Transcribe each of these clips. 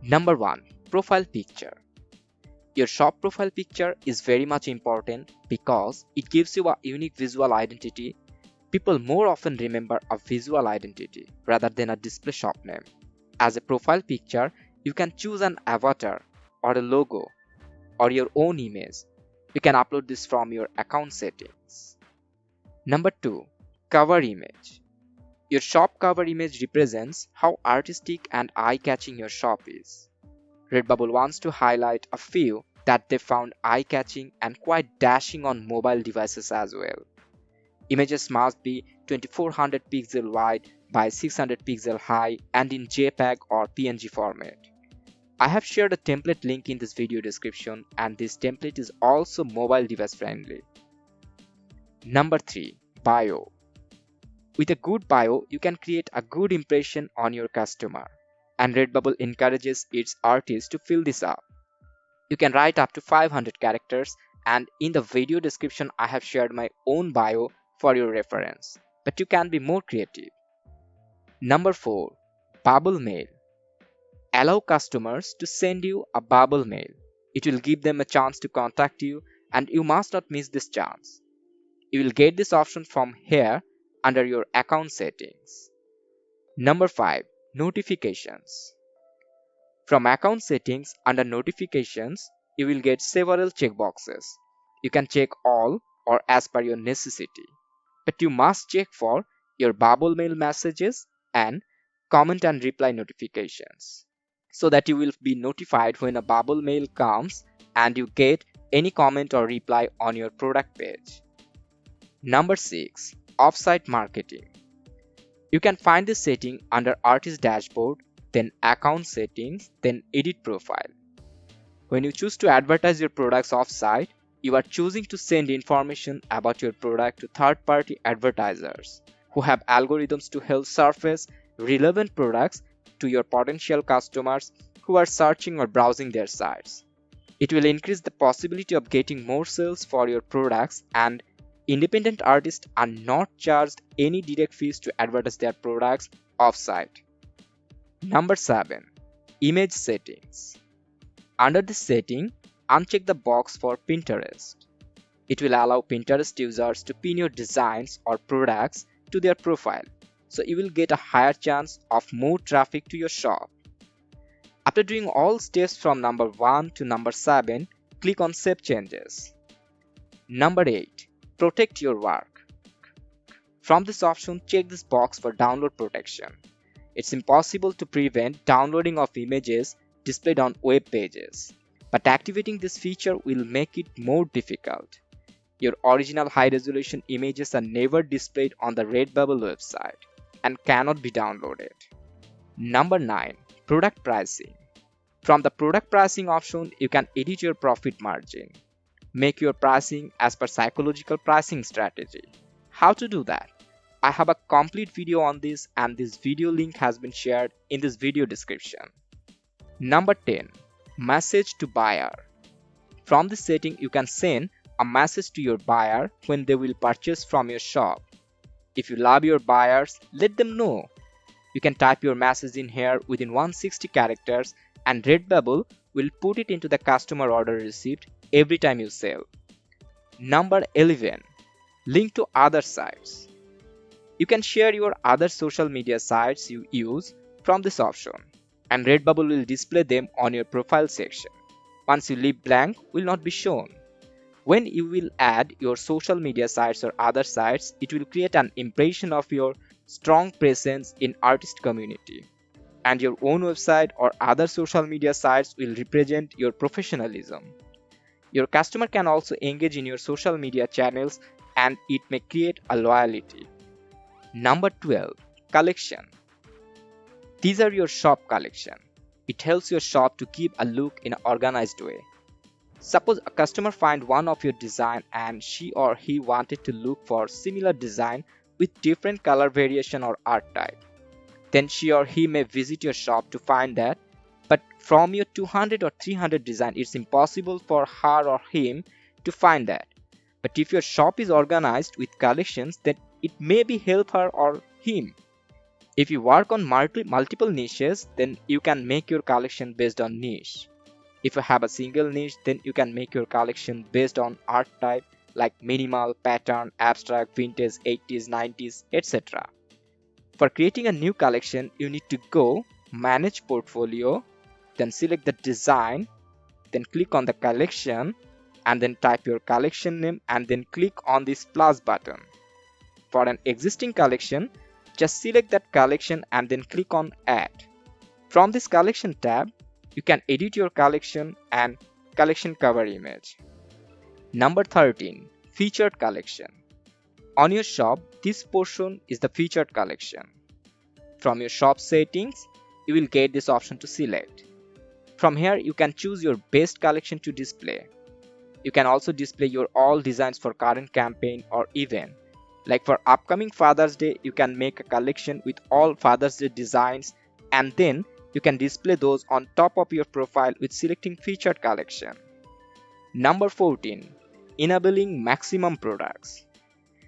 Number 1. Profile picture. Your shop profile picture is very much important because it gives you a unique visual identity. People more often remember a visual identity rather than a display shop name. As a profile picture, you can choose an avatar or a logo or your own image. You can upload this from your account settings. Number 2. Cover image. Your shop cover image represents how artistic and eye-catching your shop is. Redbubble wants to highlight a few that they found eye-catching and quite dashing on mobile devices as well. Images must be 2400 pixel wide by 600 pixel high and in JPEG or PNG format. I have shared a template link in this video description, and this template is also mobile device friendly. Number 3. Bio. With a good bio, you can create a good impression on your customer, and Redbubble encourages its artists to fill this up. You can write up to 500 characters, and in the video description I have shared my own bio for your reference, but you can be more creative. Number 4. Bubble mail. Allow customers to send you a bubble mail. It will give them a chance to contact you, and you must not miss this chance. You will get this option from here under your account settings. Number 5. Notifications. From account settings under notifications, you will get several checkboxes. You can check all or as per your necessity, but you must check for your bubble mail messages and comment and reply notifications, so that you will be notified when a bubble mail comes and you get any comment or reply on your product page. Number 6. Offsite marketing. You can find this setting under Artist Dashboard, then Account Settings, then Edit Profile. When you choose to advertise your products offsite, you are choosing to send information about your product to third-party advertisers who have algorithms to help surface relevant products to your potential customers who are searching or browsing their sites. It will increase the possibility of getting more sales for your products, and independent artists are not charged any direct fees to advertise their products offsite. Number 7. Image settings. Under this setting, uncheck the box for Pinterest. It will allow Pinterest users to pin your designs or products to their profile, so you will get a higher chance of more traffic to your shop. After doing all steps from number 1 to number 7, click on Save Changes. Number 8. Protect your work. From this option, check this box for download protection. It's impossible to prevent downloading of images displayed on web pages, but activating this feature will make it more difficult. Your original high-resolution images are never displayed on the Redbubble website and cannot be downloaded. Number 9. Product pricing. From the product pricing option, you can edit your profit margin. Make your pricing as per psychological pricing strategy. How to do that? I have a complete video on this, and this video link has been shared in this video description. Number 10. Message to buyer. From this setting, you can send a message to your buyer when they will purchase from your shop. If you love your buyers, let them know. You can type your message in here within 160 characters, and Redbubble will put it into the customer order receipt every time you sell. Number 11. Link to other sites. You can share your other social media sites you use from this option, and Redbubble will display them on your profile section. Once you leave blank, will not be shown. When you will add your social media sites or other sites, it will create an impression of your strong presence in artist community, and your own website or other social media sites will represent your professionalism. Your customer can also engage in your social media channels, and it may create a loyalty. Number 12. Collection. These are your shop collection. It helps your shop to keep a look in an organized way. Suppose a customer find one of your design and she or he wanted to look for similar design with different color variation or art type. Then she or he may visit your shop to find that, but from your 200 or 300 design, it's impossible for her or him to find that. But if your shop is organized with collections, then it may be help her or him. If you work on multiple niches, then you can make your collection based on niche. If you have a single niche, then you can make your collection based on art type like minimal, pattern, abstract, vintage, 80s, 90s, etc. For creating a new collection, you need to go Manage Portfolio, then select the design, then click on the collection, and then type your collection name and then click on this plus button. For an existing collection, just select that collection and then click on Add. From this collection tab, you can edit your collection and collection cover image. Number 13. Featured collection. On your shop, this portion is the featured collection. From your shop settings, you will get this option to select. From here, you can choose your best collection to display. You can also display your all designs for current campaign or event. Like for upcoming Father's Day, you can make a collection with all Father's Day designs, and then you can display those on top of your profile with selecting featured collection. Number 14. Enabling maximum products.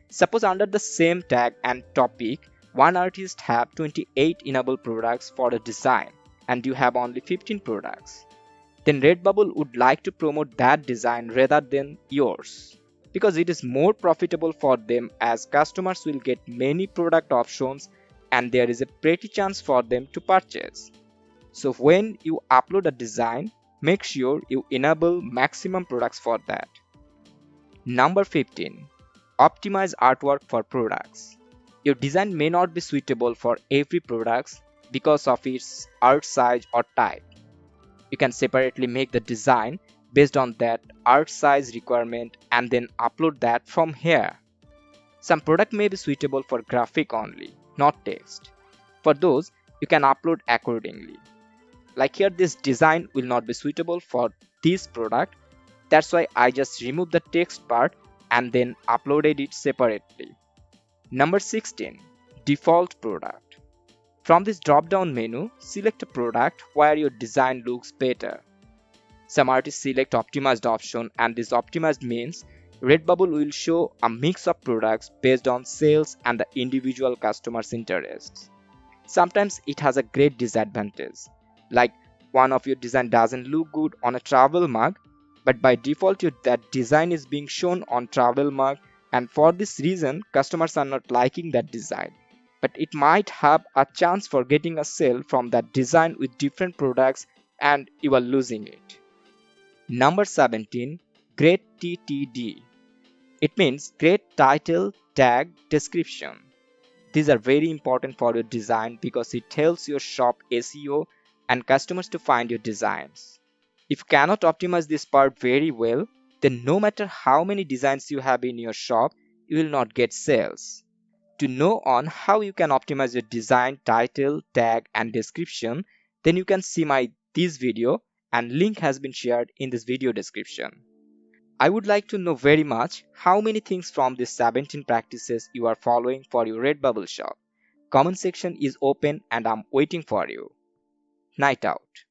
Suppose under the same tag and topic, one artist have 28 enabled products for a design and you have only 15 products. Then Redbubble would like to promote that design rather than yours, because it is more profitable for them as customers will get many product options and there is a pretty chance for them to purchase. So when you upload a design, make sure you enable maximum products for that. Number 15. Optimize artwork for products. Your design may not be suitable for every product because of its art size or type. You can separately make the design based on that art size requirement and then upload that from here. Some product may be suitable for graphic only, not text. For those, you can upload accordingly. Like here, this design will not be suitable for this product. That's why I just removed the text part and then uploaded it separately. Number 16. Default product. From this drop-down menu, select a product where your design looks better. Some artists select optimized option, and this optimized means Redbubble will show a mix of products based on sales and the individual customer's interests. Sometimes it has a great disadvantage, like one of your design doesn't look good on a travel mug, but by default that design is being shown on travel mug, and for this reason customers are not liking that design. But it might have a chance for getting a sale from that design with different products and you are losing it. Number 17. Great TTD. It means great title, tag, description. These are very important for your design because it helps your shop SEO and customers to find your designs. If you cannot optimize this part very well, then no matter how many designs you have in your shop, you will not get sales. To know on how you can optimize your design, title, tag and description, then you can see my this video and link has been shared in this video description. I would like to know very much how many things from these 17 practices you are following for your Redbubble shop. Comment section is open and I'm waiting for you. Night out.